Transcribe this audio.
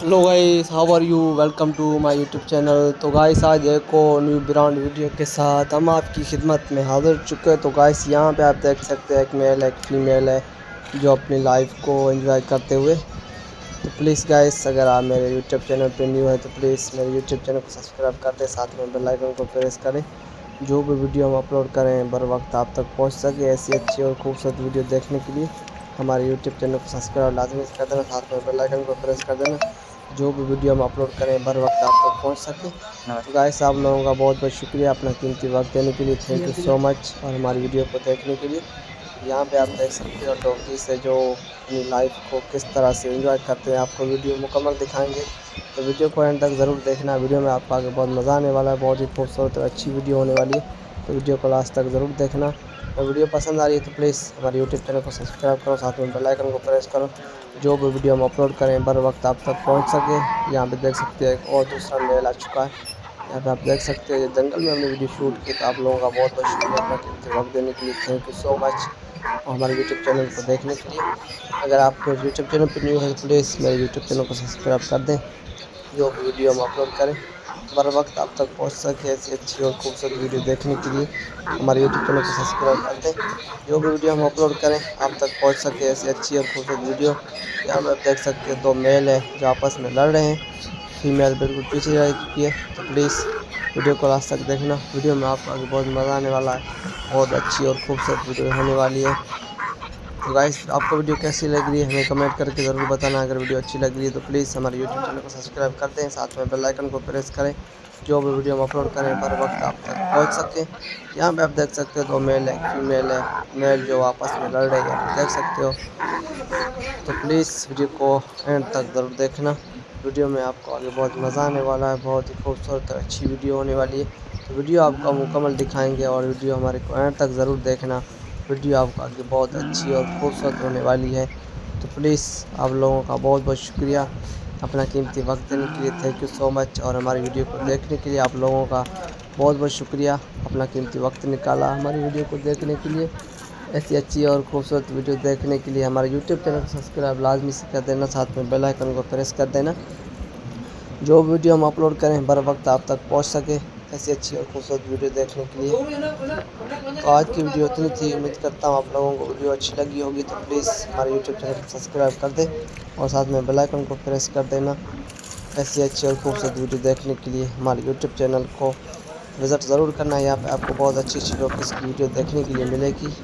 Hello guys, how are you? Welcome to my YouTube channel. तो guys आज एक और न्यू ब्रांड वीडियो के साथ हम आपकी खिदमत में हाजिर चुके हैं। तो गाइस यहाँ पे आप देख सकते हैं एक मेल है एक फीमेल है जो अपनी लाइफ को एंजॉय करते हुए। तो प्लीज़ गाइस अगर आप मेरे यूट्यूब चैनल पे न्यू है तो प्लीज़ मेरे यूट्यूब चैनल को सब्सक्राइब कर दें, साथ में बेल आइकन को प्रेस करें। जो भी वीडियो हम अपलोड करें बर वक्त आप तक पहुँच सके, ऐसी अच्छी और खूबसूरत वीडियो देखने के लिए हमारे यूट्यूब चैनल को सब्सक्राइब लाजमी कर देना, साथ में बेल आइकन को प्रेस कर देना। जो भी वीडियो हम अपलोड करें बर वक्त आप तक पहुंच सके। तो गाइस आप लोगों का बहुत बहुत शुक्रिया अपना कीमती वक्त देने के लिए। थैंक यू सो मच और हमारी वीडियो को देखने के लिए। यहाँ पे आप देख सकते हो डॉगी से जो अपनी लाइफ को किस तरह से एंजॉय करते हैं, आपको वीडियो मुकम्मल दिखाएंगे। तो वीडियो को एंड तक ज़रूर देखना, वीडियो में आपको आगे बहुत मज़ा आने वाला है, बहुत ही खूबसूरत और अच्छी वीडियो होने वाली है। तो वीडियो को लास्ट तक ज़रूर देखना। और वीडियो पसंद आ रही है तो प्लीज़ हमारे यूट्यूब चैनल को सब्सक्राइब करो, साथ में बेल आइकन को प्रेस करो। जो भी वीडियो हम अपलोड करें बर वक्त आप तक पहुंच सके। यहाँ पे देख सकते हैं एक और दूसरा मेल आ चुका है। यहाँ पे आप देख सकते हैं ये जंगल में हमने वीडियो शूट की। तो आप लोगों का बहुत बहुत शुक्रिया अपना कीमती वक्त देने के लिए। थैंक यू सो मच और हमारे यूट्यूब चैनल को देखने के लिए। अगर आप मेरे यूट्यूब चैनल पर न्यू है तो प्लीज़ मेरे यूट्यूब चैनल को सब्सक्राइब कर दें। जो भी वीडियो हम अपलोड करें बर वक्त आप तक पहुंच सके, ऐसी अच्छी और खूबसूरत वीडियो देखने के लिए हमारे यूट्यूब चैनल को सब्सक्राइब कर दें। जो भी वीडियो हम अपलोड करें आप तक पहुंच सके, ऐसी अच्छी और खूबसूरत वीडियो। यहाँ पे आप देख सकते हैं दो मेल है जो आपस में लड़ रहे हैं, फीमेल बिल्कुल पीछे रह चुकी है। तो प्लीज़ वीडियो को लास्ट तक देखना, वीडियो में आपको आगे बहुत मज़ा आने वाला है, बहुत अच्छी और खूबसूरत वीडियो होने वाली है। तो गाइस आपको वीडियो कैसी लग रही है हमें कमेंट करके ज़रूर बताना। अगर वीडियो अच्छी लग रही है तो प्लीज़ हमारे यूट्यूब चैनल को सब्सक्राइब कर दें, साथ में बेल आइकन को प्रेस करें। जो भी वीडियो हम अपलोड करें बर वक्त आप तक पहुंच सके। यहाँ पे आप देख सकते हो दो मेल है फीमेल है, मेल जो आपस में लड़ रहे हैं यहाँ पे देख सकते हो। तो प्लीज़ वीडियो को एंड तक ज़रूर देखना, वीडियो में आपको आगे बहुत मज़ा आने वाला है, बहुत ही खूबसूरत और अच्छी वीडियो होने वाली है। तो वीडियो आपको मुकम्मल दिखाएंगे और वीडियो हमारे को एंड तक ज़रूर देखना, वीडियो आपको आगे बहुत अच्छी और खूबसूरत होने वाली है। तो प्लीज़ आप लोगों का बहुत बहुत शुक्रिया अपना कीमती वक्त देने के लिए। थैंक यू सो मच और हमारी वीडियो को देखने के लिए आप लोगों का बहुत बहुत शुक्रिया अपना कीमती वक्त निकाला हमारी वीडियो को देखने के लिए। ऐसी अच्छी और खूबसूरत वीडियो देखने के लिए हमारे यूट्यूब चैनल को सब्सक्राइब लाजमी से कर देना, साथ में बेल आइकन को प्रेस कर देना। जो वीडियो हम अपलोड करें बर वक्त आप तक पहुंच सके, ऐसी अच्छी और खूबसूरत वीडियो देखने के लिए। तो आज की वीडियो इतनी थी, उम्मीद करता हूँ आप लोगों को वीडियो अच्छी लगी होगी। तो प्लीज़ हमारे यूट्यूब चैनल को सब्सक्राइब कर दें और साथ में बेल आइकन को प्रेस कर देना। ऐसी अच्छी और खूबसूरत वीडियो देखने के लिए हमारे यूट्यूब चैनल को विज़िट ज़रूर करना है। यहाँ पे आपको बहुत अच्छी अच्छी टॉपिक्स की वीडियो देखने के लिए मिलेगी।